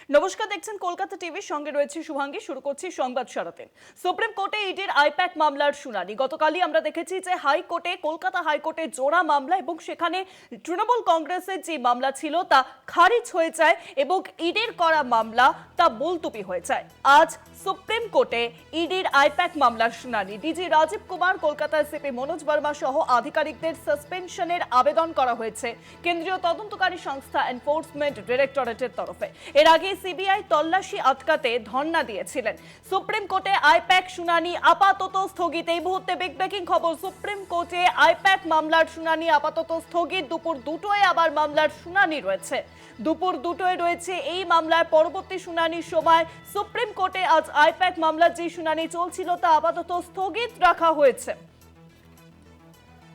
নমস্কার, দেখছেন কলকাতা টিভির সঙ্গে রয়েছে শুভাঙ্গী। শুরু করছি সংবাদ সারাতে। সুপ্রিম কোর্টে ইডির আইপ্যাক মামলার শুনানি। গতকালই আমরা দেখেছি যে হাইকোর্টে, কলকাতা হাইকোর্টে জোড়া মামলা এবং সেখানে তৃণমূল কংগ্রেসের যে মামলা ছিল তা খারিজ হয়ে যায় এবং ইডির করা মামলা তা মুলতুবি হয়ে যায়। আজ সুপ্রিম কোর্টে ইডির আইপ্যাক মামলার শুনানি। ডিজি রাজীব কুমার, কলকাতার সিপি মনোজ বর্মা সহ আধিকারিকদের সাসপেনশনের আবেদন করা হয়েছে কেন্দ্রীয় তদন্তকারী সংস্থা এনফোর্সমেন্ট ডিরেক্টরেটের তরফে। এর আগে সিবিআই তল্লাশি আটকাতে ধর্ণা দিয়েছিলেন। সুপ্রিম কোর্টে আইপ্যাক শুনানি আপাতত স্থগিত। এই মুহূর্তে বিগ ব্রেকিং খবর, সুপ্রিম কোর্টে আইপ্যাক মামলার শুনানি আপাতত স্থগিত। দুপুর 2টায় আবার মামলার শুনানি রয়েছে। দুপুর 2টায় রয়েছে এই মামলার পরবর্তী শুনানির সময়। সুপ্রিম কোর্টে আজ আইপ্যাক মামলার যে শুনানি চলছিল তা আপাতত স্থগিত রাখা হয়েছে।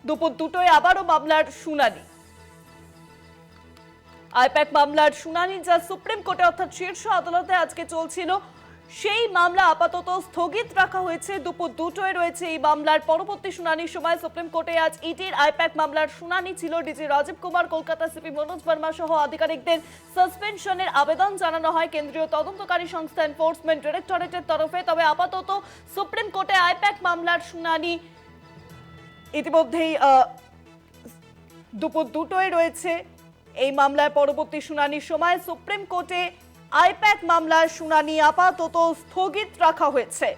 দুপুর 2টায় আবারও মামলার শুনানি। আইপ্যাক মামলার শুনানি যা সুপ্রিম কোর্টে অর্থাৎ শীর্ষ আদালতে আজকে চলছিল, সেই মামলা আপাতত স্থগিত রাখা হয়েছে। দুপুর 2টায় রয়েছে এই মামলার পরবর্তী শুনানির সময়। সুপ্রিম কোর্টে আজ ইডির আইপ্যাক মামলার শুনানি ছিল। ডিজি রাজীব কুমার, কলকাতা সিপি মনোজ বর্মা সহ আধিকারিকদের সাসপেনশনের আবেদন জানানো হয় কেন্দ্রীয় তদন্তকারী সংস্থা এনফোর্সমেন্ট ডিরেক্টরেটের তরফে। তবে আপাতত সুপ্রিম কোর্টে আইপ্যাক মামলার শুনানি ইতিমধ্যেই দুপুর 2টায় রয়েছে। এই মামলার পরবর্তী শুনানির সময় সুপ্রিম কোর্টে আইপ্যাক মামলার শুনানি আপাতত স্থগিত রাখা হয়েছে।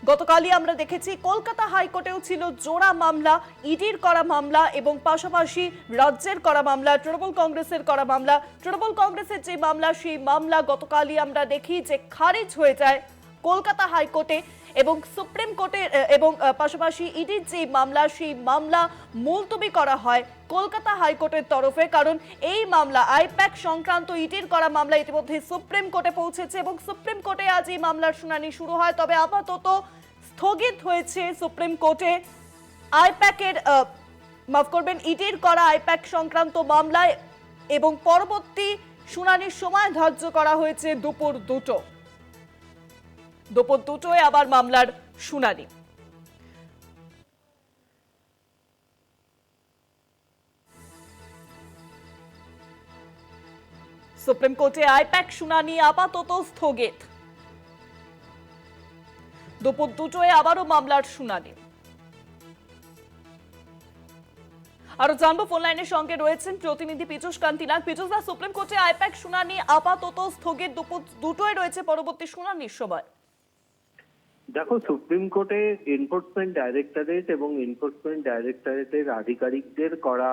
গতকালই আমরা দেখেছি কলকাতা হাইকোর্টেও ছিল জোড়া মামলা, ইডির করা মামলা এবং পাশাপাশি রাজ্যের করা মামলা, তৃণমূল কংগ্রেসের করা মামলা। তৃণমূল কংগ্রেসের যে মামলা, সেই মামলা গতকালই আমরা দেখি যে খারিজ হয়ে যায় কলকাতা হাইকোর্টে এবং সুপ্রিম কোর্টে, এবং পাশাপাশি ইডির যে মামলা, সেই মামলা মুলতবি করা হয় কলকাতা হাইকোর্টের তরফে। কারণ এই মামলা, আইপ্যাক সংক্রান্ত ইডির করা মামলা ইতিমধ্যে সুপ্রিম কোর্টে পৌঁছেছে এবং সুপ্রিম কোর্টে আজ এই মামলার শুনানি শুরু হয়। তবে আপাতত স্থগিত হয়েছে সুপ্রিম কোর্টে আইপ্যাকের, মাফ করবেন, ইডির করা আইপ্যাক সংক্রান্ত মামলায় এবং পরবর্তী শুনানির সময় ধার্য করা হয়েছে দুপুর 2টো। দুপুর 2টায় আবার মামলার শুনানি। সুপ্রিম কোর্টে আইপ্যাক শুনানি আপাতত স্থগিত। দুপুর 2টায় আবারও মামলার শুনানি। আরো জানবো, ফোন লাইনের সঙ্গে রয়েছেন প্রতিনিধি পীযূষ কান্তি নাগ। পীযূষ দা, সুপ্রিম কোর্টে আইপ্যাক শুনানি আপাতত স্থগিত, দুপুর 2টায় রয়েছে পরবর্তী শুনানির সময়। দেখো, সুপ্রিম কোর্টে এনফোর্সমেন্ট ডাইরেক্টরেট এবং এনফোর্সমেন্ট ডাইরেক্টরেটের আধিকারিকদের করা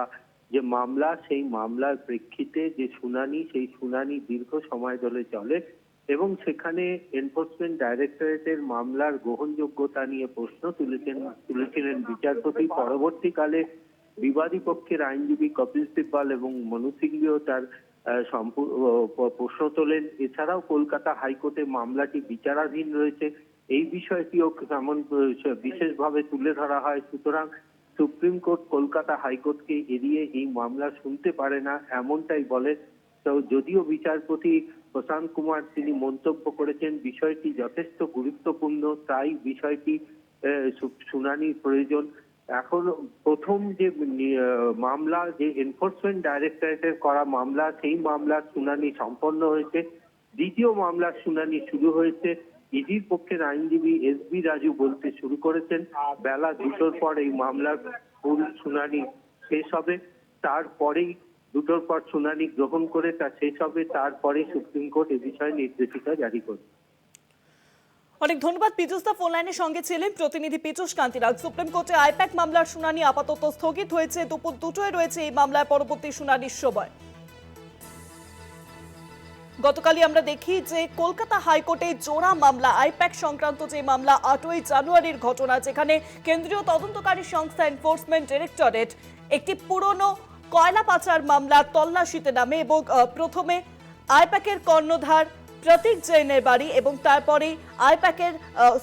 যে মামলা, সেই মামলার প্রেক্ষিতে যে শুনানি, সেই শুনানি দীর্ঘ সময় ধরে চলে এবং সেখানে এনফোর্সমেন্ট ডাইরেক্টরেটের মামলার গ্রহণযোগ্যতা নিয়ে প্রশ্ন তুলেছিলেন বিচারপতি। পরবর্তীকালে বিবাদী পক্ষের আইনজীবী কপিল সিব্বল এবং মনু সিংভিও তার প্রশ্ন তোলেন। এছাড়াও কলকাতা হাইকোর্টে মামলাটি বিচারাধীন রয়েছে, এই বিষয়টিও তেমন বিশেষভাবে তুলে ধরা হয়। সুতরাং সুপ্রিম কোর্ট কলকাতা হাইকোর্টকে এড়িয়ে এই মামলা শুনতে পারে না, এমনটাই বলে। তো যদিও বিচারপতি প্রশান্ত কুমার তিনি মন্তব্য করেছেন বিষয়টি যথেষ্ট গুরুত্বপূর্ণ, তাই বিষয়টি শুনানির প্রয়োজন। এখন প্রথম যে মামলা, যে এনফোর্সমেন্ট ডাইরেক্টরেটের করা মামলা, সেই মামলার শুনানি সম্পন্ন হয়েছে। দ্বিতীয় মামলার শুনানি শুরু হয়েছে। ইডির পক্ষের আইনজীবী এসবি রাজু বলতে শুরু করেছেন বেলা 2টোর পর এই মামলার ফুল শুনানি শেষ হবে। তারপরেই 2টোর পর শুনানি গ্রহণ করে তা শেষ হবে, তারপরে সুপ্রিম কোর্ট এ বিষয়ে নির্দেশিকা জারি করবে। অনেক ধন্যবাদ পীযূষ দা, ফোন লাইনের সঙ্গে ছিলেন প্রতিনিধি পীযূষ কান্তি নাগ। সুপ্রিম কোর্টে আইপ্যাক মামলার শুনানি আপাতত স্থগিত হয়েছে। দুপুর 2টায় রয়েছে এই মামলার পরবর্তী শুনানির সময়। গতকালই আমরা দেখি যে কলকাতা হাইকোর্টে জোড়া মামলা, আইপ্যাক সংক্রান্ত যে মামলা, 8ই জানুয়ারির ঘটনা, যেখানে কেন্দ্রীয় তদন্তকারী সংস্থা এনফোর্সমেন্ট ডিরেক্টরেট একটি পুরনো কয়লা পাচার মামলা তল্লাশিতে নামে এবং প্রথমে আইপ্যাকের কর্ণধার প্রতীক জৈনের বাড়ি এবং তারপরে আইপ্যাকের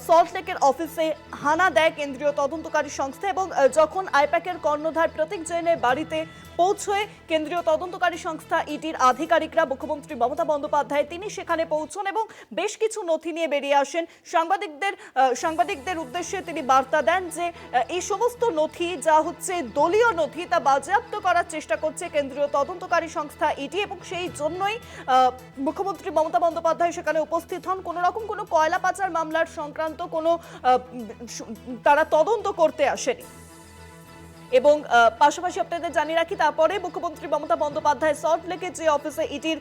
সল্টলেকের অফিসে হানা দেয় কেন্দ্রীয় তদন্তকারী সংস্থা। এবং যখন আইপ্যাকের কর্ণধার প্রতীক জৈনের বাড়িতে পৌঁছয় কেন্দ্রীয় তদন্তকারী সংস্থা ইডির আধিকারিকরা। মুখ্যমন্ত্রী মমতা বন্দ্যোপাধ্যায় তিনি সেখানে পৌঁছন এবং বেশ কিছু নথি নিয়ে বেরিয়ে আসেন। সাংবাদিকদের উদ্দেশ্যে তিনি বার্তা দেন যে এই সমস্ত নথি যা হচ্ছে দলীয় নথি তা বাজেয়াপ্ত করার চেষ্টা করছে কেন্দ্রীয় তদন্তকারী সংস্থা ইডি, এবং সেই জন্যই মুখ্যমন্ত্রী মমতা বন্দ্যোপাধ্যায় সেখানে উপস্থিত হন। কোনো রকম কোনো কয়লা পাচার মামলার সংক্রান্ত কোনো তারা তদন্ত করতে আসেনি। এবং পাশাপাশি আপনাদের জানিয়ে রাখি, তারপরে মুখ্যমন্ত্রী মমতা বন্দ্যোপাধ্যায় সল্টলেকের যে অফিসে ইডির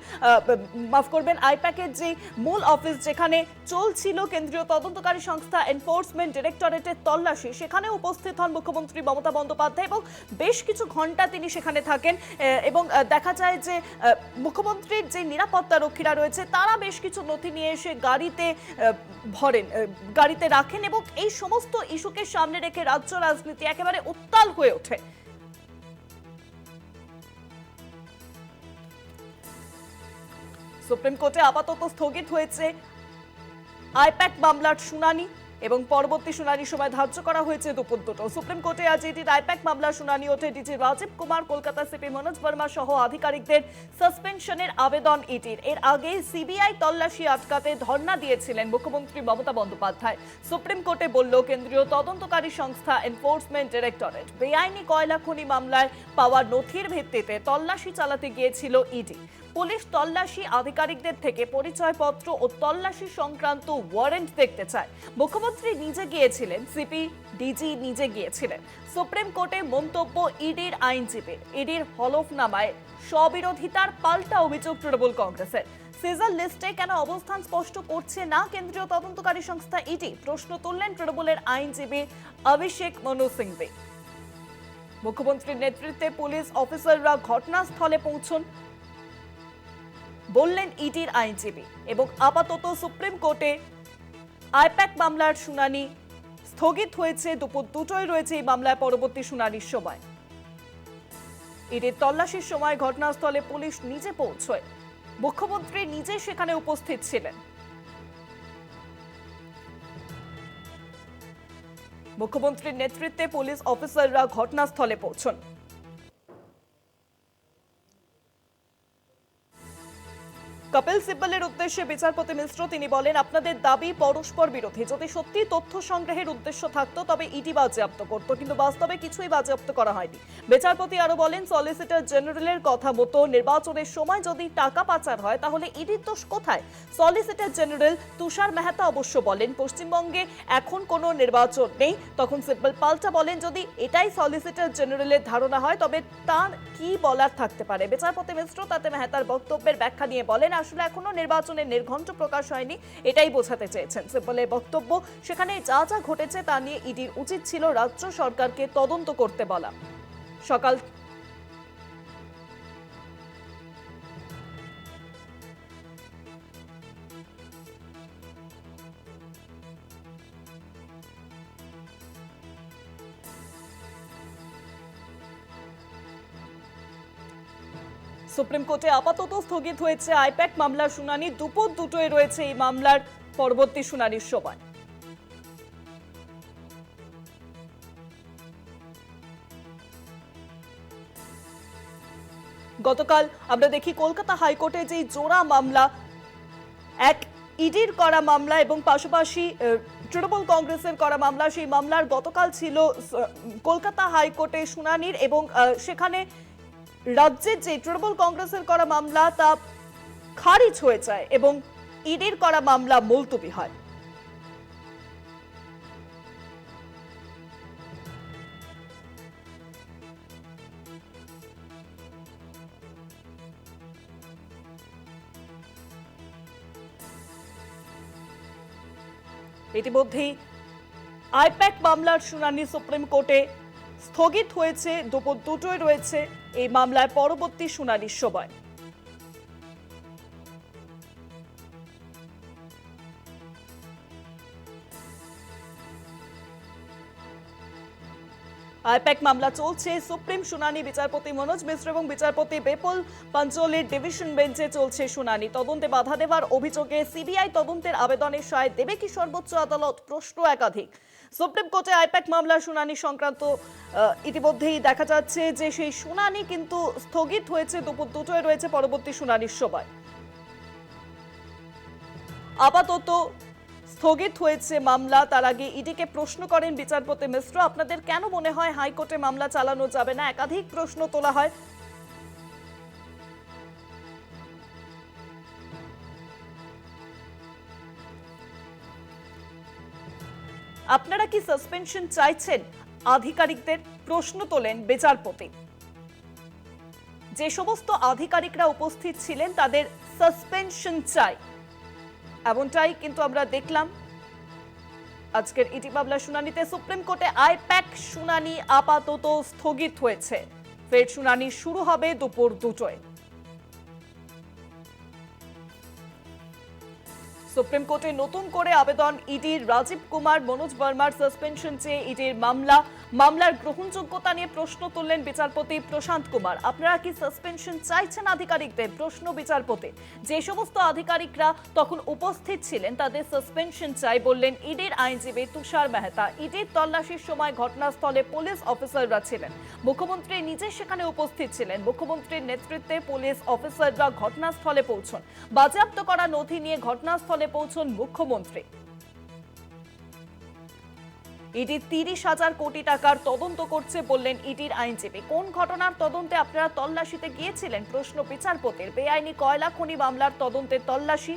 আইপ্যাকের যে মূল অফিস যেখানে চলছিল কেন্দ্রীয় তদন্তকারী সংস্থা এনফোর্সমেন্ট ডিরেক্টরেটের তল্লাশি, সেখানে উপস্থিত হন মুখ্যমন্ত্রী মমতা বন্দ্যোপাধ্যায় এবং বেশ কিছু ঘন্টা তিনি সেখানে থাকেন। এবং দেখা যায় যে মুখ্যমন্ত্রীর যে নিরাপত্তা রক্ষীরা রয়েছে তারা বেশ কিছু নথি নিয়ে এসে গাড়িতে রাখেন এবং এই সমস্ত ইস্যুকে সামনে রেখে রাজ্য রাজনীতি একেবারে উত্তাল হয়ে ওঠে। সুপ্রিম কোর্টে আপাতত স্থগিত হয়েছে আইপ্যাক মামলার শুনানি এবং পরবর্তী শুনানির সময় ধার্য করা হয়েছে দুপুর 2টো। সুপ্রিম কোর্টে আজ ইডির আইপ্যাক মামলার শুনানি ওঠে। ডিজি রাজীব কুমার, কলকাতা সিপি মনোজ বর্মা সহ আধিকারিকদের সাসপেনশনের আবেদন ইডির। এর আগে সিবিআই তল্লাশি আটকাতে ধর্ণা দিয়েছিলেন মুখ্যমন্ত্রী মমতা বন্দ্যোপাধ্যায়। সুপ্রিম কোর্টে বলল কেন্দ্রীয় তদন্তকারী সংস্থা এনফোর্সমেন্ট ডিরেক্টরেট বেআইনি কয়লা খনি মামলায় পাওয়া নথির ভিত্তিতে তল্লাশি চালাতে গিয়েছিল ইডি। পুলিশ তল্লাশি আধিকারিকদের থেকে পরিচয়পত্র ও তল্লাশি সংক্রান্ত ওয়ারেন্ট দেখতে চায়। মুখ্যমন্ত্রী নিজে গিয়েছিলেন, সিপি ডিজি নিজে গিয়েছিলেন। সুপ্রিম কোর্টে মন্তব্য ইডির আইনজীবীর। ইডির হলফনামায় স্ববিরোধিতার পাল্টা অভিযোগ তৃণমূল কংগ্রেসের। সিজার লিস্টে কেন অবস্থান স্পষ্ট করছে না কেন্দ্রীয় তদন্তকারী সংস্থা ইডি, প্রশ্ন তুললেন তৃণমূলের আইনজীবী অভিষেক মনু সিংভি। মুখ্যমন্ত্রীর নেতৃত্বে পুলিশ অফিসাররা ঘটনাস্থলে পৌঁছন বললেন ইডির আইনজীবী। এবং আপাতত সুপ্রিম কোর্টে আইপ্যাক মামলার শুনানি স্থগিত হয়েছে। দুপুর 2টোয় রয়েছে এই মামলায় পরবর্তী শুনানির সময়। ইডির তল্লাশির সময় ঘটনাস্থলে পুলিশ নিজে পৌঁছয়, মুখ্যমন্ত্রী নিজে সেখানে উপস্থিত ছিলেন। মুখ্যমন্ত্রীর নেতৃত্বে পুলিশ অফিসাররা ঘটনাস্থলে পৌঁছন। কপিল সিব্বলের উদ্দেশ্যে বিচারপতি মিশ্র তিনি বলেন, আপনাদের দাবি পরস্পর বিরোধী। যদি সত্যি তথ্য সংগ্রহের উদ্দেশ্য থাকতো তবে ইডি বাজেয়াপ্ত করতো, কিন্তু বাস্তবে কিছুই বাজেয়াপ্ত করা হয়নি। বিচারপতি আরো বলেন, সলিসিটর জেনারেলের কথা মতো নির্বাচনের সময় যদি টাকা পাচার হয় তাহলে ইডির দোষ কোথায়? সলিসিটর জেনারেল তুষার মেহতা অবশ্য বলেন, পশ্চিমবঙ্গে এখন কোনো নির্বাচন নেই। তখন সিব্বল পাল্টা বলেন, যদি এটাই সলিসিটর জেনারেলের ধারণা হয় তবে তার কি বলার থাকতে পারে? বিচারপতি মিশ্র তাতে মেহতার বক্তব্যের ব্যাখ্যা নিয়ে বলেন, আসলে এখনো নির্বাচনের নির্ঘণ্ট প্রকাশ হয়নি, এটাই বোঝাতে চেয়েছেন। সিব্বলের বক্তব্য, সেখানে যা যা ঘটেছে তা নিয়ে ইডির উচিত ছিল রাজ্য সরকারকে তদন্ত করতে বলা। সকাল সুপ্রিম কোর্টে আপাতত স্থগিত হয়েছে আইপ্যাক মামলার শুনানি। দুপুর 2টোয় রয়েছে এই মামলার পরবর্তী শুনানির সময়। গতকাল আমরা দেখি কলকাতা হাইকোর্টে যে জোড়া মামলা, এক ইডির করা মামলা এবং পাশাপাশি তৃণমূল কংগ্রেসের করা মামলা, সেই মামলার গতকাল ছিল কলকাতা হাইকোর্টে শুনানির এবং সেখানে রাজ্যের যে তৃণমূল কংগ্রেসের করা মামলা তা খারিজ হয়ে যায় এবং ইডির করা মামলা মুলতবি হয়। ইতিমধ্যেই আইপ্যাক মামলার শুনানি সুপ্রিম কোর্টে স্থগিত হয়েছে। দুপুর 2টোয় রয়েছে এই মামলায় পরবর্তী শুনানির সময়। আইপ্যাক মামলা চলছে, সুপ্রিম শুনানি। বিচারপতি মনোজ মিশ্র এবং বিচারপতি বেপুল পাঞ্চলের ডিভিশন বেঞ্চে চলছে শুনানি। তদন্তে বাধা দেওয়ার অভিযোগে সিবিআই তদন্তের আবেদনের সায় দেবে কি সর্বোচ্চ আদালত, প্রশ্ন একাধিক। সুপ্রিম কোর্টে আইপ্যাক মামলার শুনানি সংক্রান্ত ইতিমধ্যেই দেখা যাচ্ছে যে সেই শুনানি কিন্তু স্থগিত হয়েছে, দুপুর 2টায় রয়েছে পরবর্তী শুনানির সময়। আপাতত স্থগিত হয়েছে মামলা। তার আগে ইডিকে প্রশ্ন করেন বিচারপতি মিশ্র, আপনাদের কেন মনে হয় হাইকোর্টে মামলা চালানো যাবে না? একাধিক প্রশ্ন তোলা হয়। আপনারা কি সাসপেনশন চাইছেন আধিকারিকদের? প্রশ্ন তোলেন বিচারপতি। যে সমস্ত আধিকারিকরা উপস্থিত ছিলেন তাদের সাসপেনশন চাই, এমনটাই কিন্তু আমরা দেখলাম আজকের ইডি মামলার শুনানিতে। সুপ্রিম কোর্টে আইপ্যাক শুনানি আপাতত স্থগিত হয়েছে, ফের শুনানি শুরু হবে দুপুর 2টায়। সুপ্রিম কোর্টে নতুন করে আবেদন ইডির। রাজীব কুমার মনোজ বর্মার সাসপেনশন চেয়ে ইডির মামলার গ্রহণযোগ্যতা নিয়ে প্রশ্ন তুললেন বিচারপতি প্রশান্ত কুমার। আপনারা কি সাসপেনশন চাইছেন আধিকারিকদের? প্রশ্ন বিচারপতি। যে সমস্ত আধিকারিকরা তখন উপস্থিত ছিলেন তাদের সাসপেনশন চাই বললেন ইডির আইনজীবী তুষার মেহতা। ইডির তল্লাশির সময় ঘটনাস্থলে পুলিশ অফিসাররা ছিলেন, মুখ্যমন্ত্রী নিজে সেখানে উপস্থিত ছিলেন। মুখ্যমন্ত্রীর নেতৃত্বে পুলিশ অফিসাররা ঘটনাস্থলে পৌঁছন, বাজেয়াপ্ত করা নথি নিয়ে ঘটনাস্থলে পৌঁছন মুখ্যমন্ত্রী। ইডি 30,000 কোটি টাকার তদন্ত করছে বললেন ইডির আইনজীবী। কোন ঘটনার তদন্তে আপনারা তল্লাশিতে গিয়েছিলেন? প্রশ্ন বিচারপতির। বেআইনি কয়লা খনি মামলার তদন্তে তল্লাশি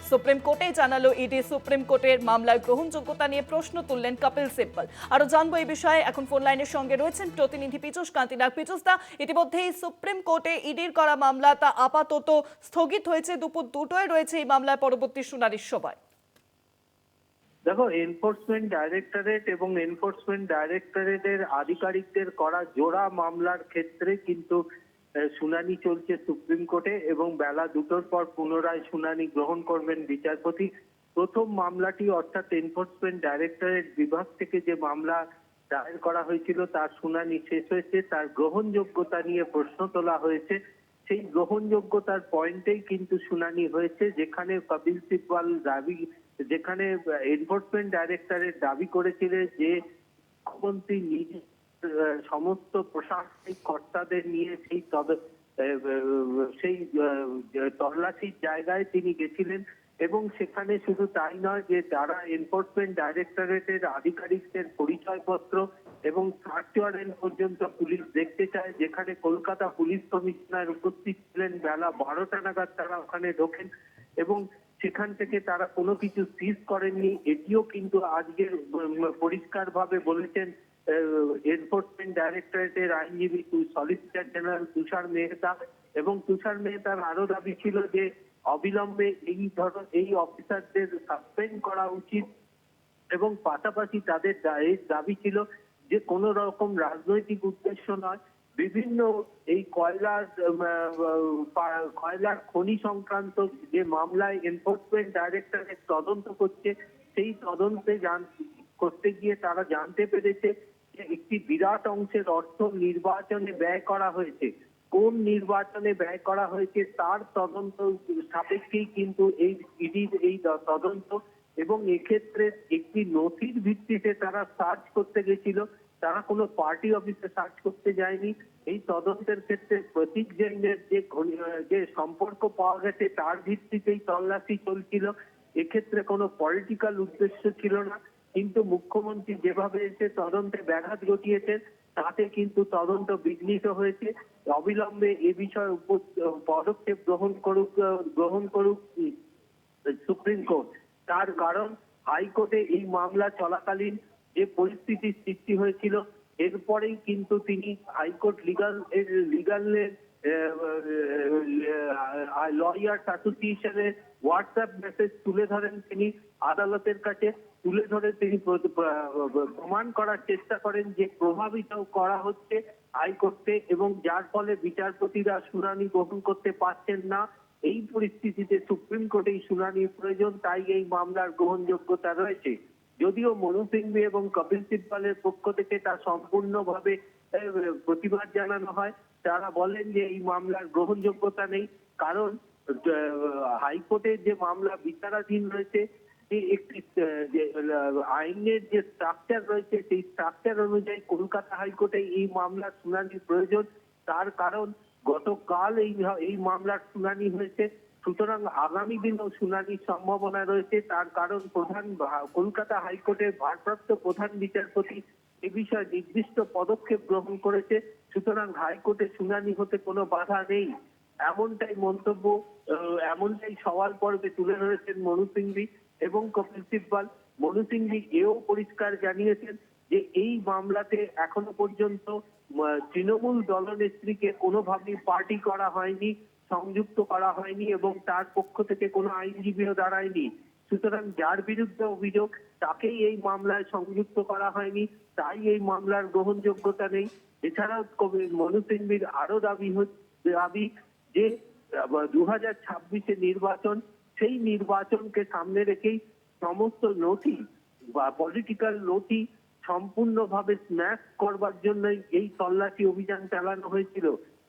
সুপ্রিম কোর্টে জানালো ইডি। সুপ্রিম কোর্টের মামলার গ্রহণযোগ্যতা নিয়ে প্রশ্ন তুললেন কপিল সিব্বল। আরো জানবো এই বিষয়ে, এখন ফোন লাইনের সঙ্গে রয়েছেন প্রতিনিধি পীযূষ কান্তি নাগ। পীযূষ দা, ইতিমধ্যেই সুপ্রিম কোর্টে ইডির করা মামলা তা আপাতত স্থগিত হয়েছে, দুপুর 2টায় রয়েছে এই মামলার পরবর্তী শুনানির সময়। দেখো, এনফোর্সমেন্ট ডাইরেক্টরেট এবং এনফোর্সমেন্ট ডাইরেক্টরেটের আধিকারিকদের করা জোড়া মামলার ক্ষেত্রে কিন্তু শুনানি চলছে সুপ্রিম কোর্টে এবং বেলা 2টোর পর পুনরায় শুনানি গ্রহণ করবেন বিচারপতি। প্রথম মামলাটি অর্থাৎ এনফোর্সমেন্ট ডাইরেক্টরেট বিভাগ থেকে যে মামলা দায়ের করা হয়েছিল তার শুনানি শেষ হয়েছে, তার গ্রহণযোগ্যতা নিয়ে প্রশ্ন তোলা হয়েছে। সেই গ্রহণযোগ্যতার পয়েন্টেই কিন্তু শুনানি হয়েছে, যেখানে কপিল সিব্বল যেখানে এনফোর্সমেন্ট ডাইরেক্টরেট দাবি করেছিলেন যে মুখ্যমন্ত্রী নিজে সমস্ত প্রশাসনিক কর্তাদের নিয়ে সেই তল্লাশির জায়গায় তিনি গেছিলেন এবং সেখানে শুধু তাই নয় যে যারা এনফোর্সমেন্ট ডাইরেক্টরেটের আধিকারিকদের পরিচয়পত্র এবং সার্চ ওয়ারেন্ট পর্যন্ত পুলিশ দেখতে চায়, যেখানে কলকাতা পুলিশ কমিশনার উপস্থিত ছিলেন। বেলা 12টা নাগাদ তারা ওখানে ঢোকেন এবং সেখান থেকে তারা কোনো কিছু সিজ করেননি। এটিও কিন্তু আজকে পরিষ্কারভাবে বলেছেন এনফোর্সমেন্ট ডাইরেক্টরেটের আইনজীবী সলিসিটর জেনারেল তুষার মেহতা। এবং তুষার মেহতার আরো দাবি ছিল যে অবিলম্বে এই অফিসারদের সাসপেন্ড করা উচিত এবং পাশাপাশি তাদের দাবি ছিল যে কোনো রকম রাজনৈতিক উদ্দেশ্য নয়, বিভিন্ন এই কয়লার খনি সংক্রান্ত যে মামলায় এনফোর্সমেন্ট ডাইরেক্টরেট তদন্ত করছে, সেই তদন্তে করতে গিয়ে তারা জানতে পেরেছে যে একটি বিরাট অংশের অর্থ নির্বাচনে ব্যয় করা হয়েছে। কোন নির্বাচনে ব্যয় করা হয়েছে তার তদন্ত সাপেক্ষেই কিন্তু এই ইডির এই তদন্ত এবং এক্ষেত্রে একটি নথির ভিত্তিতে তারা সার্চ করতে গেছিল, তারা কোনো পার্টি অফিসে সার্চ করতে যায়নি। এই তদন্তের ক্ষেত্রে প্রতীক জৈনের যে সম্পর্ক পাওয়া গেছে তার ভিত্তিতেই তল্লাশি চলছিল। এক্ষেত্রে কোনো পলিটিক্যাল উদ্দেশ্য ছিল না, কিন্তু মুখ্যমন্ত্রী যেভাবে এসে তদন্তে ব্যাঘাত ঘটিয়েছেন তাতে কিন্তু তদন্ত বিঘ্নিত হয়েছে। অবিলম্বে এ বিষয়ে পদক্ষেপ গ্রহণ করুক সুপ্রিম কোর্ট। তার কারণ হাইকোর্টে এই মামলা চলাকালীন যে পরিস্থিতির সৃষ্টি হয়েছিল, এরপরেই কিন্তু তিনি হাইকোর্ট লিগালের লয়ার্স অ্যাসোসিয়েশনের হোয়াটসঅ্যাপ মেসেজ তুলে ধরেন। তিনি আদালতের কাছে তুলে ধরে তিনি প্রমাণ করার চেষ্টা করেন যে প্রভাবিত করা হচ্ছে হাইকোর্টে এবং যার ফলে বিচারপতিরা শুনানি গ্রহণ করতে পারছেন না। এই পরিস্থিতিতে সুপ্রিম কোর্টে শুনানির প্রয়োজন, তাই এই মামলার গ্রহণযোগ্যতা রয়েছে। যদিও মনু সিংভি এবং কপিল সিব্বলের পক্ষ থেকে তা সম্পূর্ণভাবে প্রতিবাদ জানানো হয়। তারা বলেন যে এই মামলার গ্রহণযোগ্যতা নেই, কারণ হাইকোর্টের যে মামলা বিচারাধীন রয়েছে একটি যে আইনের যে স্ট্রাকচার রয়েছে সেই স্ট্রাকচার অনুযায়ী কলকাতা হাইকোর্টে এই মামলার শুনানির প্রয়োজন। তার কারণ গতকাল এই মামলার শুনানি হয়েছে, সুতরাং আগামী দিনেও শুনানির সম্ভাবনা রয়েছে। তার কারণ কলকাতা হাইকোর্টের ভারপ্রাপ্ত প্রধান বিচারপতি এ বিষয়ে নির্দিষ্ট পদক্ষেপ গ্রহণ করেছে, সুতরাং হাইকোর্টে শুনানি হতে কোনো বাধা নেই। এমনটাই মন্তব্য, এমনটাই সওয়াল পর্বে তুলে ধরেছেন মনু সিংভি এবং কপিল সিব্বল। মনু সিংভি এও পরিষ্কার জানিয়েছেন যে এই মামলাতে এখনো পর্যন্ত তৃণমূল দলনেত্রীকে কোনোভাবেই পার্টি করা হয়নি, সংযুক্ত করা হয়নি এবং তার পক্ষ থেকে কোনো আইনজীবীও দাঁড়ায়নি। সুতরাং যার বিরুদ্ধে অভিযোগ তাকেই এই মামলায় সংযুক্ত করা হয়নি, তাই এই মামলার গ্রহণযোগ্যতা নেই। এছাড়াও মনু সিংভির আরো দাবি যে 2026 নির্বাচন, সেই নির্বাচনকে সামনে রেখেই সমস্ত নথি বা পলিটিক্যাল নথি সম্পূর্ণভাবে স্ম্যাশ করবার জন্য এই তল্লাশি অভিযান চালানো হয়েছিল।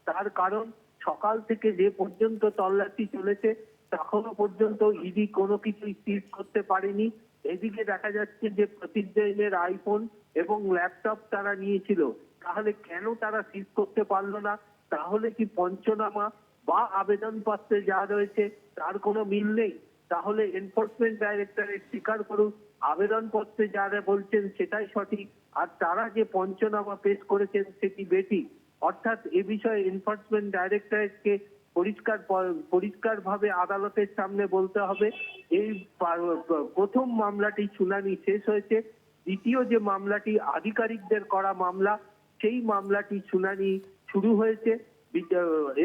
তার কারণ সকাল থেকে যে পর্যন্ত তল্লাশি চলেছে তখনো পর্যন্ত ইডি কোনো কিছুই সিজ করতে পারেনি। এদিকে দেখা যাচ্ছে যে প্রতীক জৈনের আইফোন এবং ল্যাপটপ তারা নিয়েছিল, তাহলে কেন তারা সিজ করতে পারলো না? তাহলে কি পঞ্চনামা বা আবেদনপত্রে যা রয়েছে তার কোনো মিল নেই? তাহলে এনফোর্সমেন্ট ডাইরেক্টরেট স্বীকার করুক আবেদনপত্রে যারা বলছেন সেটাই সঠিক, আর তারা যে পঞ্চনামা পেশ করেছেন সেটি বেঠিক। অর্থাৎ এ বিষয়ে এনফোর্সমেন্ট ডাইরেক্টরেটকে পরিষ্কারভাবে আদালতের সামনে বলতে হবে এই প্রথম মামলাটি শুনানি শেষ হয়েছে, দ্বিতীয় যে মামলাটি আধিকারিকদের করা মামলা সেই মামলাটি শুনানি শুরু হয়েছে।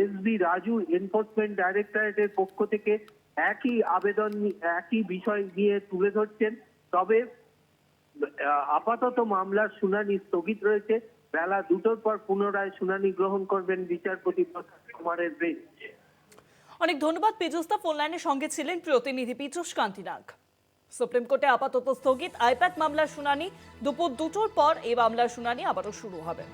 এসবি রাজু এনফোর্সমেন্ট ডাইরেক্টরেটের পক্ষ থেকে একই বিষয় নিয়ে তুলে ধরছেন। তবে আপাতত মামলার শুনানি স্থগিত রয়েছে। বেলা 2টোর পর পুনরায় শুনানি গ্রহণ করবেন বিচারপতি প্রকাশ কুমারের বেঞ্চ। অনেক ধন্যবাদ পীযুষদা, ফোন লাইনের সঙ্গে ছিলেন প্রতিনিধি পীযুষ কান্তি নাগ। সুপ্রিম কোর্টে আপাতত স্থগিত আইপ্যাক মামলার শুনানি, দুপুর 2টোর পর এই মামলার শুনানি আবারও শুরু হবে।